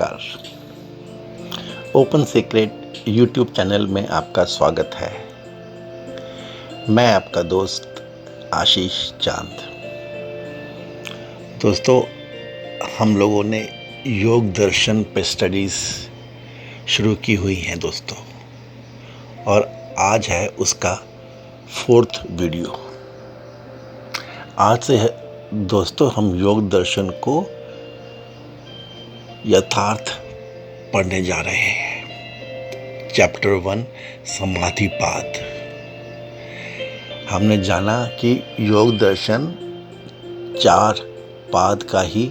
नमस्कार। Open secret YouTube channel में आपका स्वागत है। मैं आपका दोस्त आशीष चांद। दोस्तों, हम लोगों ने योग दर्शन पे स्टडीज़ शुरू की हुई हैं दोस्तों, और आज है उसका 4th वीडियो। आज से दोस्तों हम योग दर्शन को यथार्थ पढ़ने जा रहे हैं। चैप्टर 1 समाधिपाद। हमने जाना कि योग दर्शन 4 पाद का ही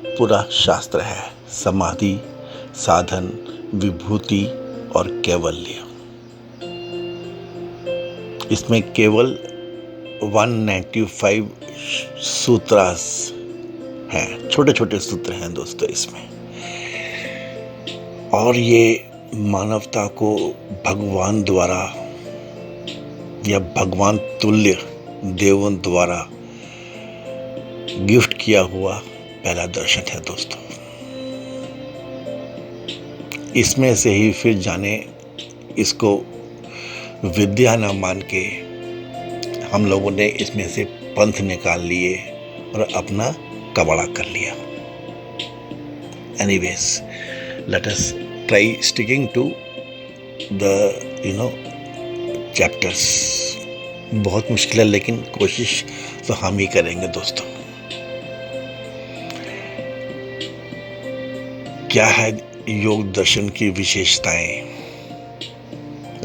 पूरा शास्त्र है: समाधि, साधन, विभूति और कैवल्य। इसमें केवल 195 सूत्रास हैं, छोटे छोटे सूत्र हैं दोस्तों इसमें। और ये मानवता को भगवान द्वारा या भगवान तुल्य देवों द्वारा गिफ्ट किया हुआ पहला दर्शन है दोस्तों। इसमें से ही फिर जाने इसको विद्या न मान के हम लोगों ने इसमें से पंथ निकाल लिए और अपना कबाड़ा कर लिया। Anyways, let us try sticking to the chapters. बहुत मुश्किल है, लेकिन कोशिश तो हम ही करेंगे दोस्तों। क्या है योग दर्शन की विशेषताएं?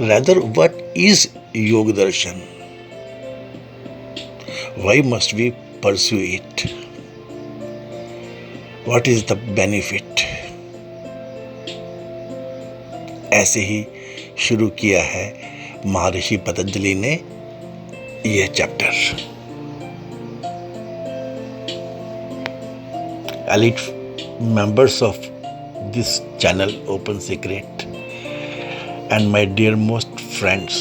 Rather, what is योग दर्शन? Why must we pursue it? What is the benefit? ऐसे ही शुरू किया है महर्षि पतंजलि ने यह chapter. Elite members of this channel Open Secret and my dear most friends,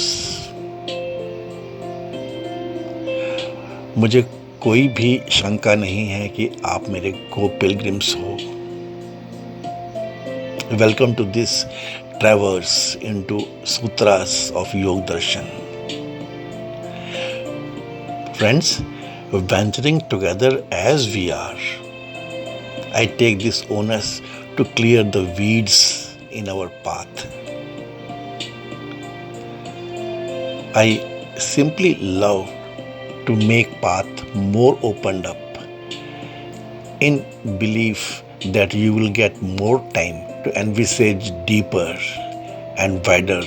मुझे कोई भी शंका नहीं है कि आप मेरे को पिलग्रिम्स हो। Welcome to this traverse into sutras of Yoga Darshan. Friends, venturing together as we are, I take this onus to clear the weeds in our path. I simply love to make path more opened up, in belief that you will get more time to envisage deeper and wider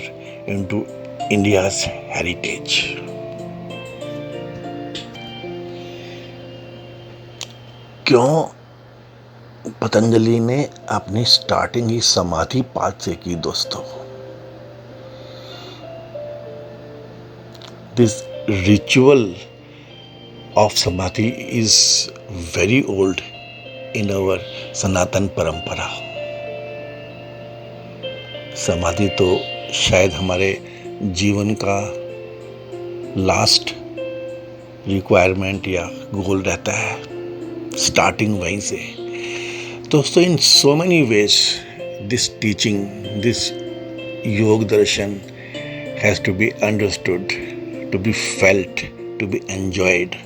into India's heritage. क्यों पतंजलि ने अपनी starting ही समाधि पाद से की दोस्तों? This ritual of samadhi is very old in our सनातन परंपरा। समाधि तो शायद हमारे जीवन का लास्ट रिक्वायरमेंट या गोल रहता है, स्टार्टिंग वहीं से। दोस्तों, in so many ways this teaching, this Yoga Darshan has to be understood, to be felt, to be enjoyed.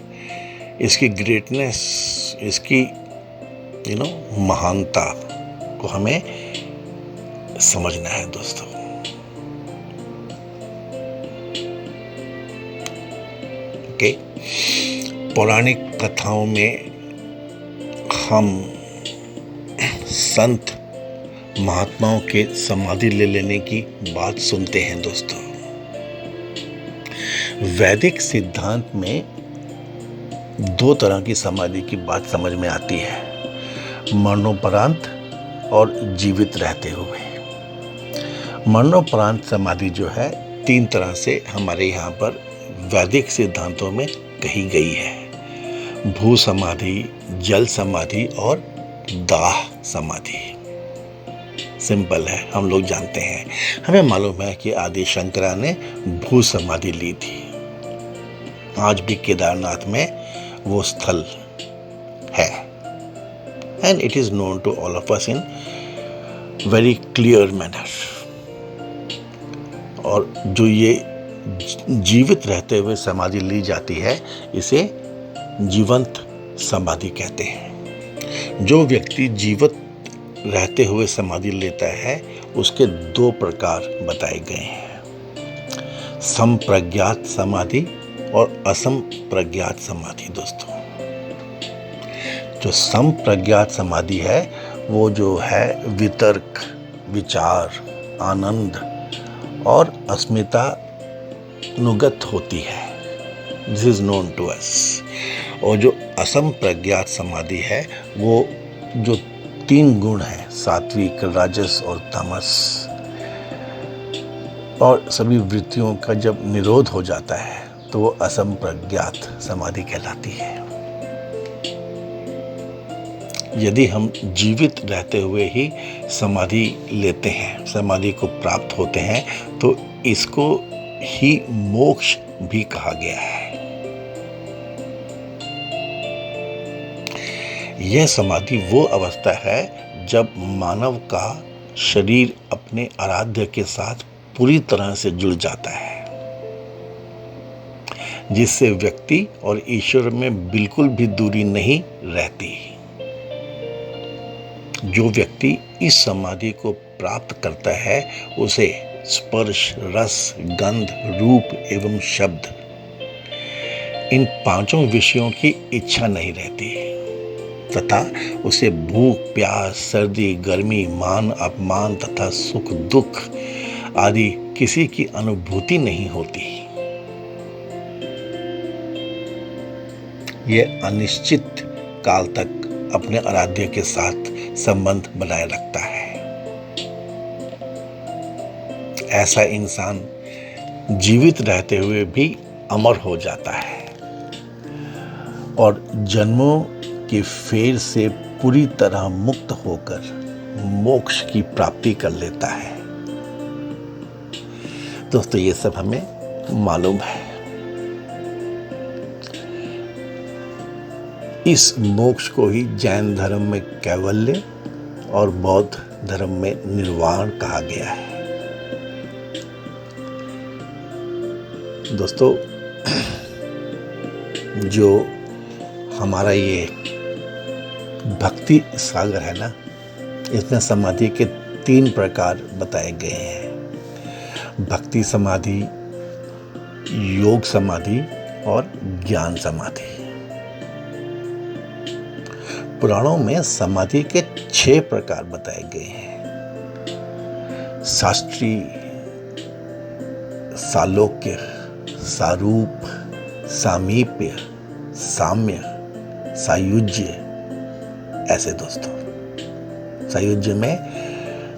इसकी ग्रेटनेस, इसकी महानता को हमें समझना है दोस्तों। ओके, पौराणिक कथाओं में हम संत महात्माओं के समाधि ले लेने की बात सुनते हैं दोस्तों। वैदिक सिद्धांत में 2 तरह की समाधि की बात समझ में आती है: मरणोपरांत और जीवित रहते हुए। मरणोपरांत समाधि जो है 3 तरह से हमारे यहाँ पर वैदिक सिद्धांतों में कही गई है: भू समाधि, जल समाधि और दाह समाधि। सिंपल है, हम लोग जानते हैं, हमें मालूम है कि आदि शंकरा ने भू समाधि ली थी। आज भी केदारनाथ में वो स्थल है, and it is known to all of us in very clear manner. और जो ये जीवित रहते हुए समाधि ली जाती है, इसे जीवंत समाधि कहते हैं। जो व्यक्ति जीवित रहते हुए समाधि लेता है, उसके 2 प्रकार बताए गए हैं, संप्रज्ञात समाधि और असंप्रज्ञात समाधि। दोस्तों, जो संप्रज्ञात समाधि है वो जो है वितर्क, विचार, आनंद और अस्मिता नुगत होती है। This is known to us. और जो असंप्रज्ञात समाधि है वो जो 3 गुण है, सात्विक, राजस और तामस, और सभी वृत्तियों का जब निरोध हो जाता है तो वो असंप्रज्ञात समाधि कहलाती है। यदि हम जीवित रहते हुए ही समाधि लेते हैं, समाधि को प्राप्त होते हैं, तो इसको ही मोक्ष भी कहा गया है। यह समाधि वो अवस्था है जब मानव का शरीर अपने आराध्य के साथ पूरी तरह से जुड़ जाता है, जिससे व्यक्ति और ईश्वर में बिल्कुल भी दूरी नहीं रहती। जो व्यक्ति इस समाधि को प्राप्त करता है, उसे स्पर्श, रस, गंध, रूप एवं शब्द, इन 5 विषयों की इच्छा नहीं रहती तथा उसे भूख, प्यास, सर्दी, गर्मी, मान, अपमान तथा सुख, दुख आदि किसी की अनुभूति नहीं होती। यह अनिश्चित काल तक अपने आराध्य के साथ संबंध बनाए रखता है। ऐसा इंसान जीवित रहते हुए भी अमर हो जाता है और जन्मों के फेर से पूरी तरह मुक्त होकर मोक्ष की प्राप्ति कर लेता है। दोस्तों, ये सब हमें मालूम है। इस मोक्ष को ही जैन धर्म में कैवल्य और बौद्ध धर्म में निर्वाण कहा गया है। दोस्तों, जो हमारा ये भक्ति सागर है ना, इसमें समाधि के 3 प्रकार बताए गए हैं, भक्ति समाधि, योग समाधि और ज्ञान समाधि। पुराणों में समाधि के 6 प्रकार बताए गए हैं, शास्त्रीय, सालोक्य, सारूप, सामीप्य, साम्य, सायुज्य। ऐसे दोस्तों, सायुज्य में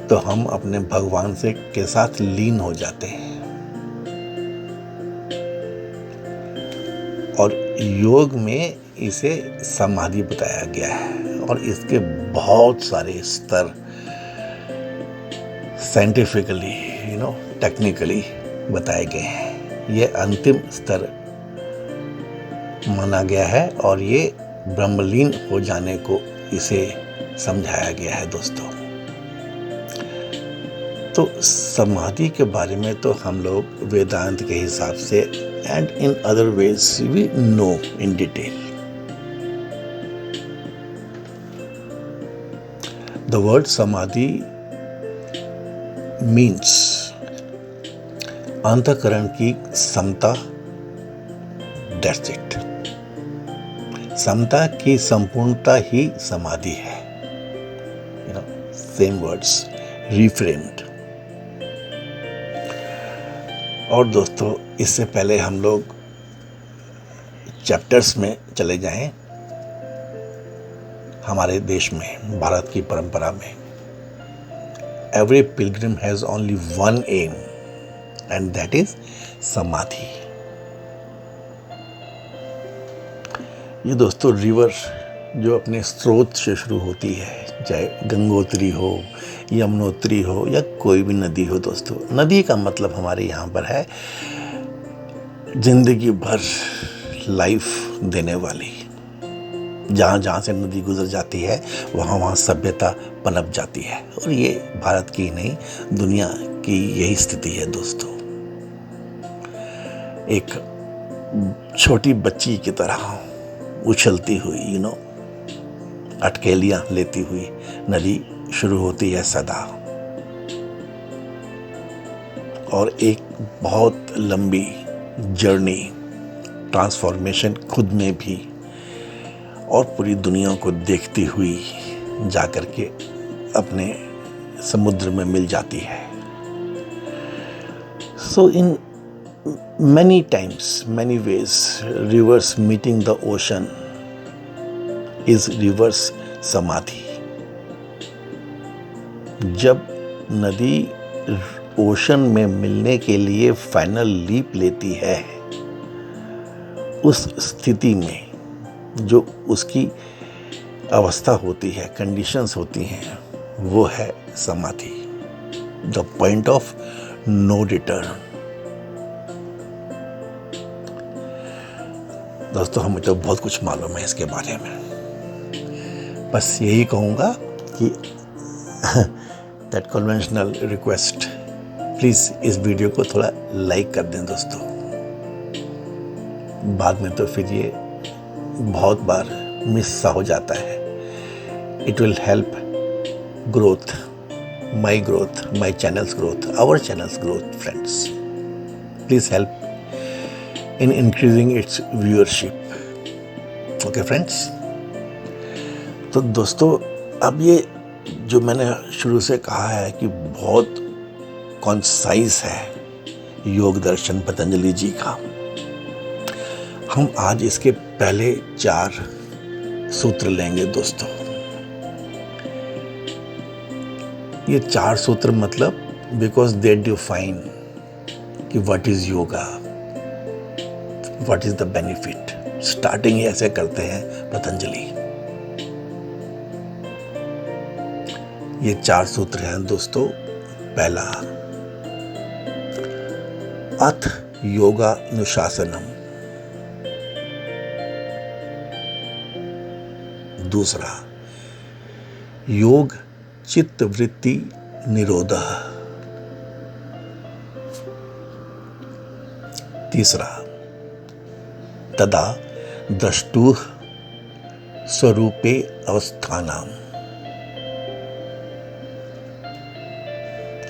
तो हम अपने भगवान से के साथ लीन हो जाते हैं, और योग में इसे समाधि बताया गया है और इसके बहुत सारे स्तर साइंटिफिकली टेक्निकली बताए गए हैं। यह अंतिम स्तर माना गया है और ये ब्रह्मलीन हो जाने को इसे समझाया गया है। दोस्तों, तो समाधि के बारे में तो हम लोग वेदांत के हिसाब से and in other ways we know in detail. The word samadhi means अंतःकरण की समता। That's it। समता की संपूर्णता ही समाधि है। Same words reframed। और दोस्तों, इससे पहले हम लोग चैप्टर्स में चले जाएं। हमारे देश में, भारत की परंपरा में, every pilgrim has only one aim and that is समाधि। ये दोस्तों रिवर जो अपने स्रोत से शुरू होती है, चाहे गंगोत्री हो, यमुनोत्री हो या कोई भी नदी हो। दोस्तों, नदी का मतलब हमारे यहाँ पर है जिंदगी भर लाइफ देने वाली, जहाँ जहाँ से नदी गुजर जाती है वहाँ वहाँ सभ्यता पनप जाती है। और ये भारत की नहीं, दुनिया की यही स्थिति है दोस्तों। एक छोटी बच्ची की तरह उछलती हुई अटकेलियां लेती हुई नदी शुरू होती है सदा, और एक बहुत लंबी जर्नी, ट्रांसफॉर्मेशन खुद में भी और पूरी दुनिया को देखती हुई जाकर के अपने समुद्र में मिल जाती है। सो इन many times, many ways, rivers meeting the ocean is reverse समाधि। जब नदी ओशन में मिलने के लिए फाइनल लीप लेती है, उस स्थिति में जो उसकी अवस्था होती है, कंडीशंस होती हैं, वो है समाधि, the point of no return. दोस्तों, हमें तो बहुत कुछ मालूम है इसके बारे में। बस यही कहूँगा कि दैट कन्वेंशनल रिक्वेस्ट, प्लीज़ इस वीडियो को थोड़ा लाइक कर दें दोस्तों। बाद में तो फिर ये बहुत बार मिस सा हो जाता है। It will help growth, my channels growth, our channels growth friends. Please help in increasing its viewership। Okay friends, तो दोस्तों, अब ये जो मैंने शुरू से कहा है कि बहुत कॉन्साइज है योग दर्शन पतंजलि जी का, हम आज इसके पहले 4 सूत्र लेंगे दोस्तों। ये 4 सूत्र मतलब बिकॉज दे डिफाइन कि what is yoga, what is the benefit. Starting ही ऐसे करते हैं पतंजलि। ये 4 सूत्र हैं दोस्तों। पहला, अथ योगानुशासनम। दूसरा, योग चित्त वृत्ति निरोधः। तीसरा, तदा द्रष्टुः स्वरूपे अवस्थानाम।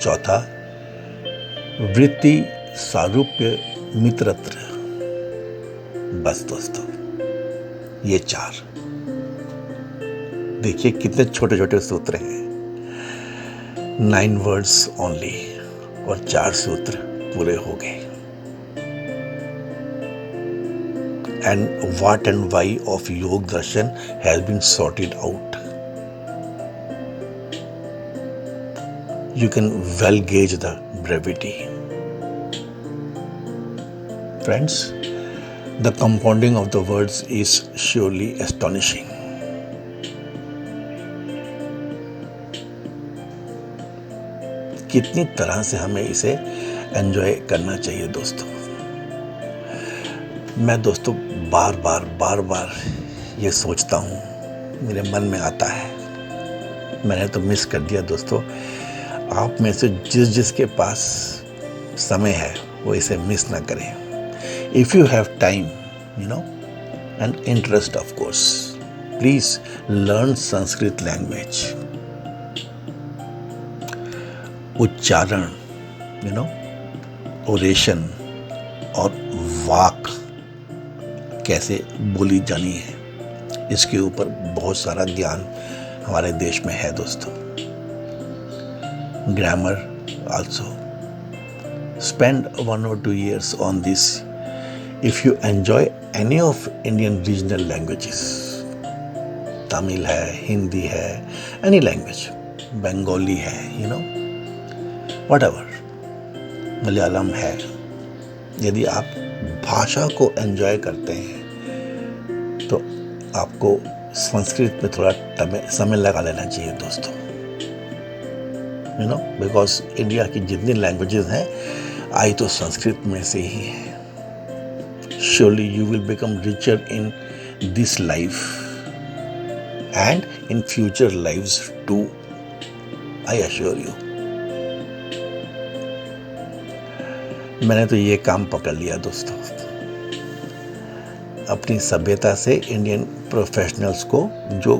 चौथा, वृत्ति सारूप्य मित्रत्र। बस दोस्तों, ये 4 देखिए कितने छोटे छोटे सूत्र हैं। 9 वर्ड्स ओनली, और 4 सूत्र पूरे हो गए। And what and why of Yog Darshan has been sorted out. You can well gauge the brevity. Friends, the compounding of the words is surely astonishing. कितनी तरह से हमें इसे एंजॉय करना चाहिए दोस्तों। मैं दोस्तों बार बार ये सोचता हूँ, मेरे मन में आता है। मैंने तो मिस कर दिया दोस्तों। आप में से जिसके पास समय है वो इसे मिस ना करें। If you have time and interest, of course, please learn Sanskrit language. उच्चारण, ओरेशन और वाक कैसे बोली जानी है, इसके ऊपर बहुत सारा ज्ञान हमारे देश में है दोस्तों। Grammar also. Spend 1 or 2 years on this if you enjoy any of Indian regional languages। Tamil है, हिंदी है, any language, बंगाली है, whatever, मलयालम है। यदि आप भाषा को एंजॉय करते हैं तो आपको संस्कृत में थोड़ा समय लगा लेना चाहिए दोस्तों। बिकॉज इंडिया की जितनी लैंग्वेजेस हैं आई तो संस्कृत में से ही है। Surely you will become richer in this life and in future lives too, I assure you. मैंने तो ये काम पकड़ लिया दोस्तों, अपनी सभ्यता से इंडियन प्रोफेशनल्स को, जो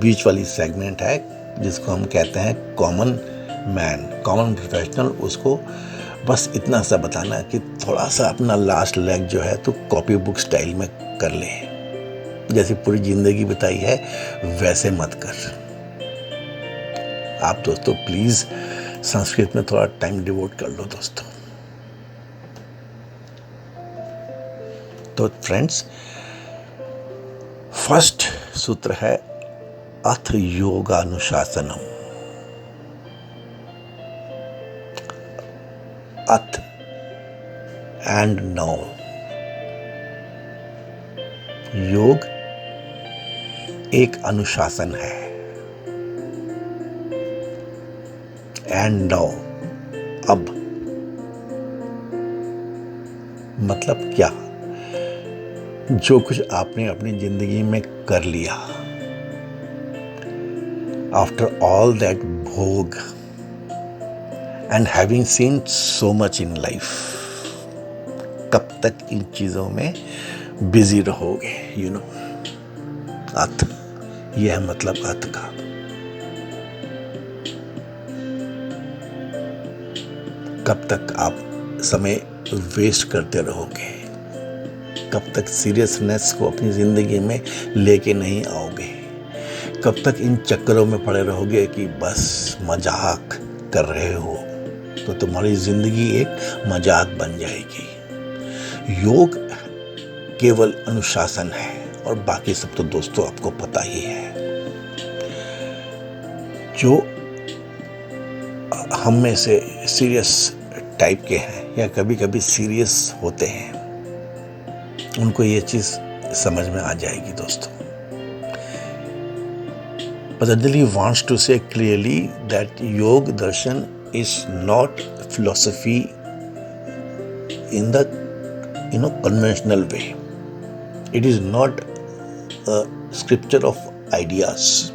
बीच वाली सेगमेंट है जिसको हम कहते हैं कॉमन मैन, कॉमन प्रोफेशनल, उसको बस इतना सा बताना कि थोड़ा सा अपना लास्ट लेग जो है तो कॉपी बुक स्टाइल में कर ले, जैसे पूरी जिंदगी बिताई है वैसे मत कर। आप दोस्तों प्लीज संस्कृत में थोड़ा टाइम डिवोट कर लो दोस्तों। तो फ्रेंड्स, फर्स्ट सूत्र है अथ योगानुशासनम। अथ एंड नाउ, योग एक अनुशासन है। एंड नाउ, अब, मतलब क्या? जो कुछ आपने अपनी जिंदगी में कर लिया, आफ्टर ऑल दैट भोग and having scene so much in life, कब तक इन चीजों में बिजी रहोगे? यू नो, अर्थ, यह है मतलब अर्थ का। कब तक आप समय वेस्ट करते रहोगे? कब तक सीरियसनेस को अपनी जिंदगी में लेके नहीं आओगे? कब तक इन चक्करों में पड़े रहोगे कि बस मजाक कर रहे हो? तो तुम्हारी जिंदगी एक मजाक बन जाएगी। योग केवल अनुशासन है और बाकी सब तो दोस्तों आपको पता ही है। जो हम में से सीरियस टाइप के हैं या कभी कभी सीरियस होते हैं, उनको ये चीज समझ में आ जाएगी दोस्तों। Patanjali wants to say clearly that योग दर्शन is not philosophy in the conventional way. It is not a scripture of ideas.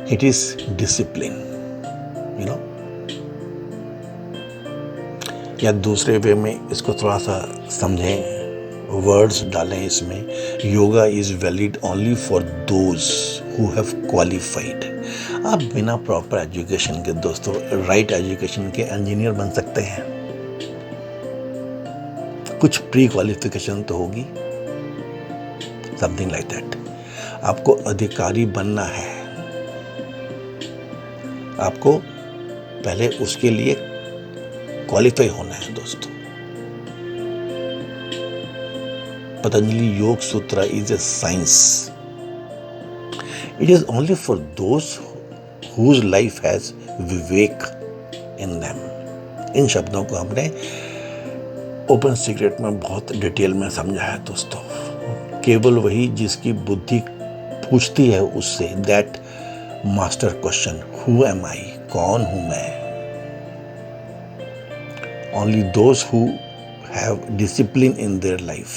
It is discipline. या दूसरे वे में इसको थोड़ा सा समझें, वर्ड्स डालें इसमें, yoga is valid only for those who have qualified. आप बिना प्रॉपर एजुकेशन के दोस्तों, राइट एजुकेशन के इंजीनियर बन सकते हैं, कुछ प्री क्वालिफिकेशन तो होगी, समथिंग लाइक दैट। आपको अधिकारी बनना है, आपको पहले उसके लिए क्वालिफाई होना है दोस्तों। Patanjali Yoga Sutra is a science. It is only for those whose life has vivek in them. इन शब्दों को हमने ओपन सीक्रेट में बहुत डिटेल में समझा है दोस्तों। केवल वही जिसकी बुद्धि पूछती है उससे, that master question, who am I, कौन हूं मैं। Only those who have discipline in their life,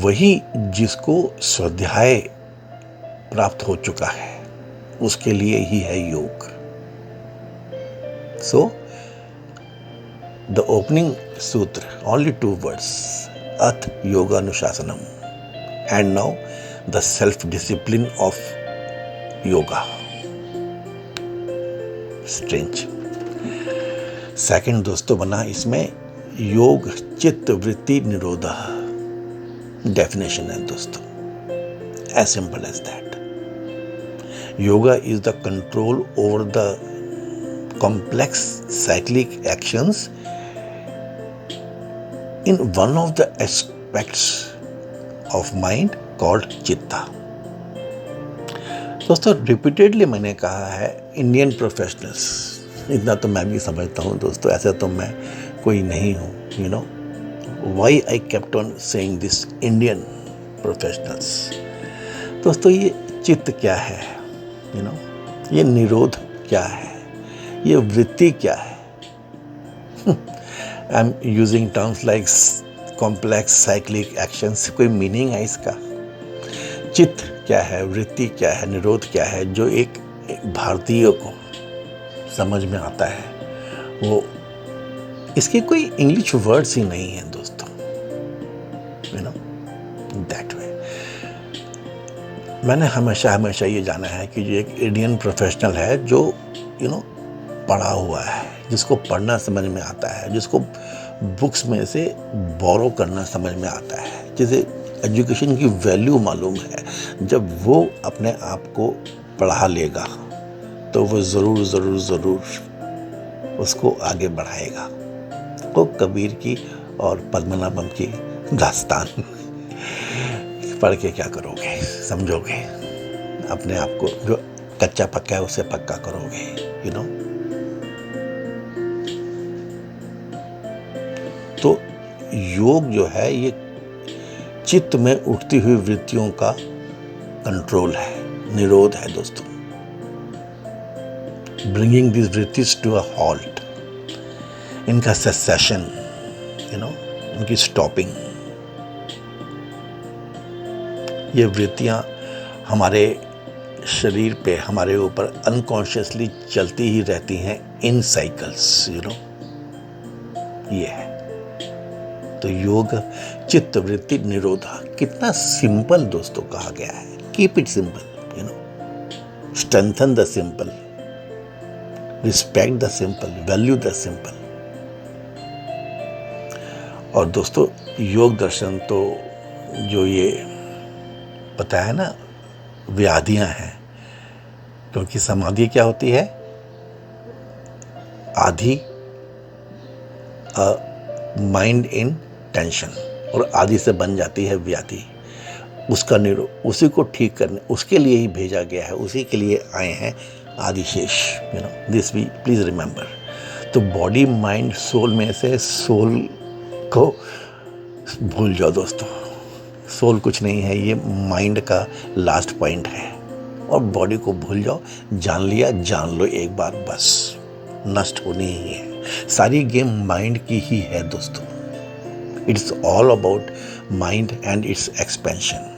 वही जिसको स्वाध्याय प्राप्त हो चुका है, उसके लिए ही है योग। So, the opening sutra, only 2 words, Ath Yoga Anushasanam, and now the self-discipline of yoga. Strange. Second दोस्तों बना इसमें योग चित्त वृत्ति निरोधा। डेफिनेशन है दोस्तों, as simple as that. Yoga is the control over the complex cyclic actions in one of the aspects of mind called chitta. दोस्तों repeatedly मैंने कहा है इंडियन प्रोफेशनल्स, इतना तो मैं भी समझता हूँ दोस्तों, ऐसा तो मैं कोई नहीं हूँ। You know why I kept on saying this, Indian professionals. दोस्तों ये चित्त क्या है, यू नो, ये निरोध क्या है, ये वृत्ति क्या है। I am using terms like complex cyclic actions, कोई मीनिंग है इसका? चित्त क्या है, वृत्ति क्या है, निरोध क्या है, जो एक भारतीय को समझ में आता है? वो इसके कोई इंग्लिश वर्ड्स ही नहीं है दोस्तों, यू नो दैट वे। मैंने हमेशा ये जाना है कि जो एक इंडियन प्रोफेशनल है जो पढ़ा हुआ है, जिसको पढ़ना समझ में आता है, जिसको बुक्स में से बोरो करना समझ में आता है, जिसे एजुकेशन की वैल्यू मालूम है, जब वो अपने आप को पढ़ा लेगा तो वो ज़रूर उसको आगे बढ़ाएगा। वो कबीर की और पद्मनाभम की दास्तान पढ़ के क्या करोगे, समझोगे? अपने आप को जो कच्चा पक्का है उसे पक्का करोगे, तो योग जो है ये चित्त में उठती हुई वृत्तियों का कंट्रोल है, निरोध है दोस्तों। Bringing this vrittis to a halt, इनका सेसेशन, इनकी स्टॉपिंग। ये वृत्तियां हमारे शरीर पे, हमारे ऊपर अनकॉन्शियसली चलती ही रहती हैं इन साइकिल्स, ये है। तो योग चित्त वृत्ति निरोधा, कितना सिंपल दोस्तों कहा गया है। Keep it simple, strengthen the simple, respect the simple, value the simple. और दोस्तों योग दर्शन तो जो ये पता है ना व्याधियां हैं, क्योंकि समाधि क्या होती है? आधी माइंड इन टेंशन, और आदि से बन जाती है व्याधि। उसका उसी को ठीक करने, उसके लिए ही भेजा गया है, उसी के लिए आए हैं Adishesha, this we please remember. तो बॉडी माइंड सोल में से सोल को भूल जाओ दोस्तों। सोल कुछ नहीं है, ये माइंड का लास्ट पॉइंट है। और बॉडी को भूल जाओ, जान लिया, जान लो एक बार, बस नष्ट होनी ही है। सारी गेम माइंड की ही है दोस्तों। It's all about mind and it's expansion,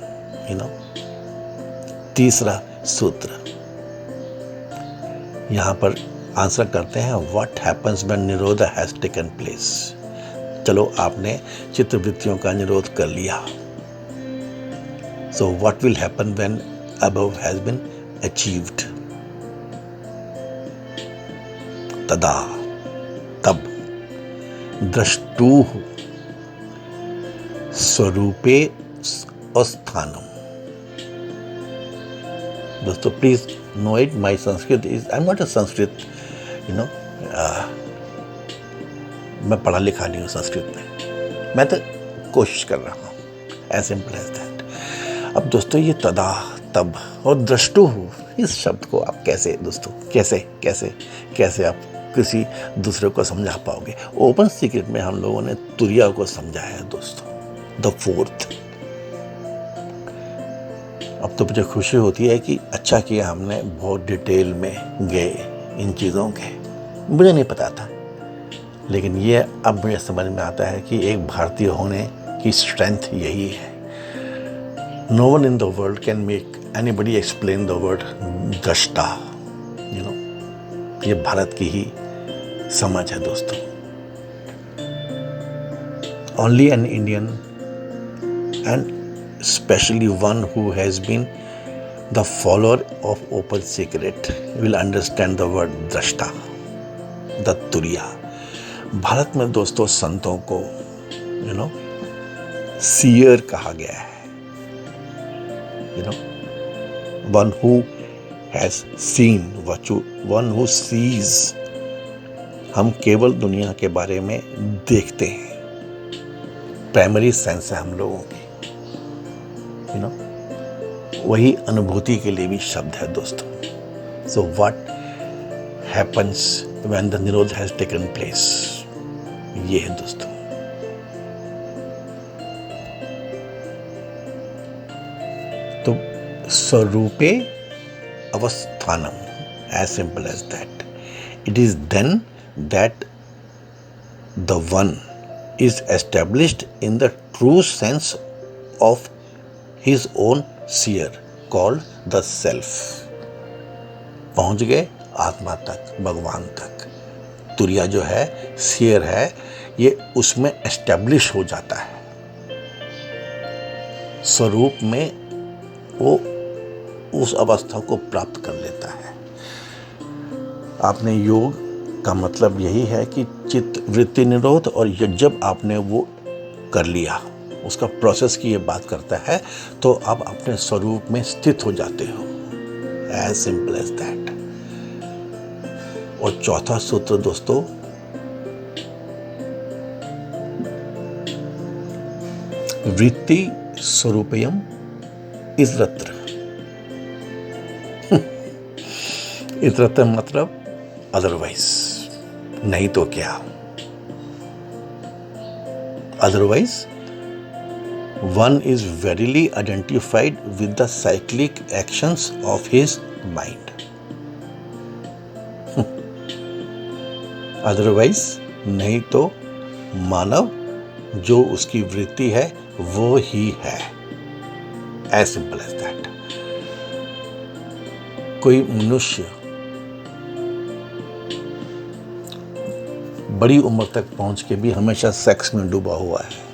तीसरा सूत्र यहां पर आंसर करते हैं, व्हाट हैपन्स व्हेन निरोध हैज टेकन प्लेस। चलो आपने चित्त वृत्तियों का निरोध कर लिया, so what will happen when above has been achieved? तदा, तब, द्रष्टुः स्वरूपे अस्थानम। दोस्तों please know it, my Sanskrit is, I am not a Sanskrit, मैं पढ़ा लिखा नहीं हूँ संस्कृत में, मैं तो कोशिश कर रहा हूँ, एज सिंपल एज दैट। अब दोस्तों ये तदा, तब और द्रष्टु हो, इस शब्द को आप कैसे दोस्तों, कैसे आप किसी दूसरे को समझा पाओगे? ओपन सीक्रेट में हम लोगों ने तुरिया को समझाया है दोस्तों, द फोर्थ। अब तो मुझे खुशी होती है कि अच्छा किया हमने बहुत डिटेल में गए इन चीज़ों के, मुझे नहीं पता था, लेकिन ये अब मुझे समझ में आता है कि एक भारतीय होने की स्ट्रेंथ यही है। No one in the world can make anybody explain the word दृष्टा, ये भारत की ही समझ है दोस्तों। Only an Indian and especially one who has been the follower of open secret will understand the word दृष्टा, the तुरिया। भारत में दोस्तों संतों को सीयर कहा गया है, one who has seen, one who sees। हम केवल दुनिया के बारे में देखते हैं, प्राइमरी सेंस है हम लोगों की, वही अनुभूति के लिए भी शब्द है दोस्तों। So what happens when the निरोध हैज टेकन प्लेस, ये है दोस्तों। तो स्वरूपे अवस्थानम, as simple as that. It is then that the one is established in the true sense of his own seer called the self. पहुंच गए आत्मा तक, भगवान तक। तुरिया जो है, सियर है, ये उसमें एस्टेब्लिश हो जाता है, स्वरूप में वो उस अवस्था को प्राप्त कर लेता है। आपने योग का मतलब यही है कि चित्त वृत्ति निरोध, और जब आपने वो कर लिया, उसका प्रोसेस की ये बात करता है, तो आप अपने स्वरूप में स्थित हो जाते हो। As simple as that. और चौथा सूत्र दोस्तों, वृत्ति स्वरूपयम इतरत्र। इतरत्र मतलब अदरवाइज, नहीं तो क्या। Otherwise one is verily identified with the cyclic actions of his mind. Otherwise नहीं तो मानव जो उसकी वृत्ति है वो ही है। As simple as that. कोई मनुष्य बड़ी उम्र तक पहुंच के भी हमेशा सेक्स में डूबा हुआ है।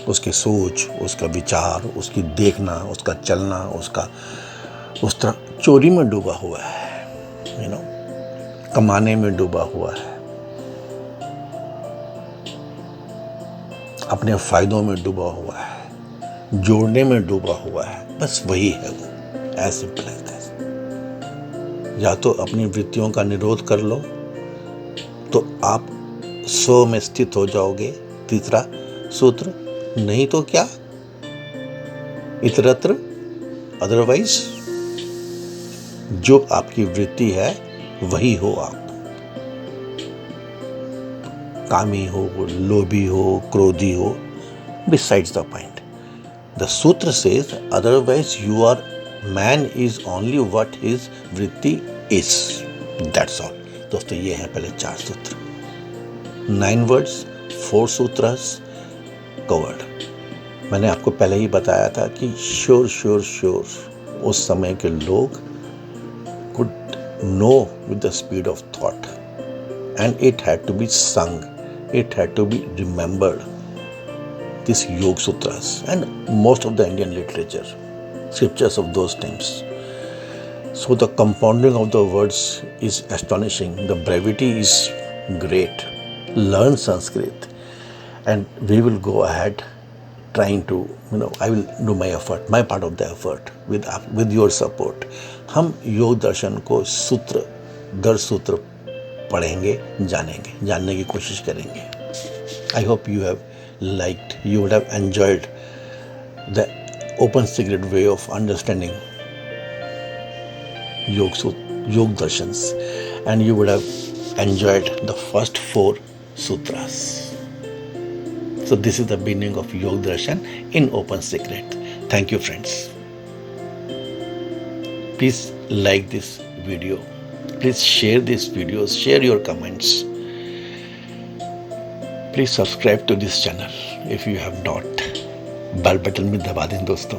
उसकी सोच, उसका विचार, उसकी देखना, उसका चलना, उसका उस तरह चोरी में डूबा हुआ है, कमाने में डूबा हुआ है, अपने फायदों में डूबा हुआ है, जोड़ने में डूबा हुआ है। बस वही है वो। As simple as that. या तो अपनी वृत्तियों का निरोध कर लो तो आप स्व में स्थित हो जाओगे। तीसरा सूत्र, नहीं तो क्या, इतरत्र अदरवाइज जो आपकी वृत्ति है वही हो आप। कामी हो, लोभी हो, क्रोधी हो, besides the point. The sutra says otherwise you are man is only what his vritti is. That's all. दोस्तों ये हैं पहले 4 सूत्र, 9 वर्ड्स, 4 सूत्रस कवर्ड। मैंने आपको पहले ही बताया था कि श्योर उस समय के लोग could know with the speed of thought, and it had to be sung, it had to be remembered, this Yoga Sutras and most of the Indian literature, scriptures of those times. So the compounding of the words is astonishing. The brevity is great. Learn Sanskrit, and we will go ahead trying to, I will do my effort, my part of the effort with your support. हम योग दर्शन को सूत्र दर सूत्र पढ़ेंगे, जानेंगे, जानने की कोशिश करेंगे. I hope you have liked, you would have enjoyed the open secret way of understanding Yog Darshans, and you would have enjoyed the first 4 sutras. So this is the beginning of Yog Darshan in open secret. Thank you, friends. Please like this video. Please share these videos, share your comments. Please subscribe to this channel if you have not. Bell button भी दबा दें दोस्तों।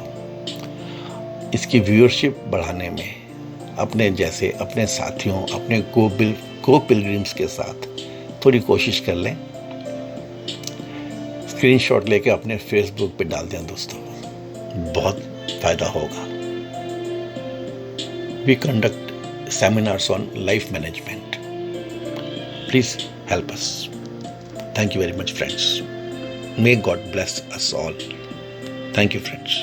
इसकी viewership बढ़ाने में अपने जैसे अपने साथियों, अपने को पिलग्रिम्स के साथ थोड़ी कोशिश कर लें। स्क्रीनशॉट लेके अपने फेसबुक पे डाल दें दोस्तों, बहुत फायदा होगा। We conduct seminars on life management. Please help us. Thank you very much, friends. May God bless us all. Thank you, friends.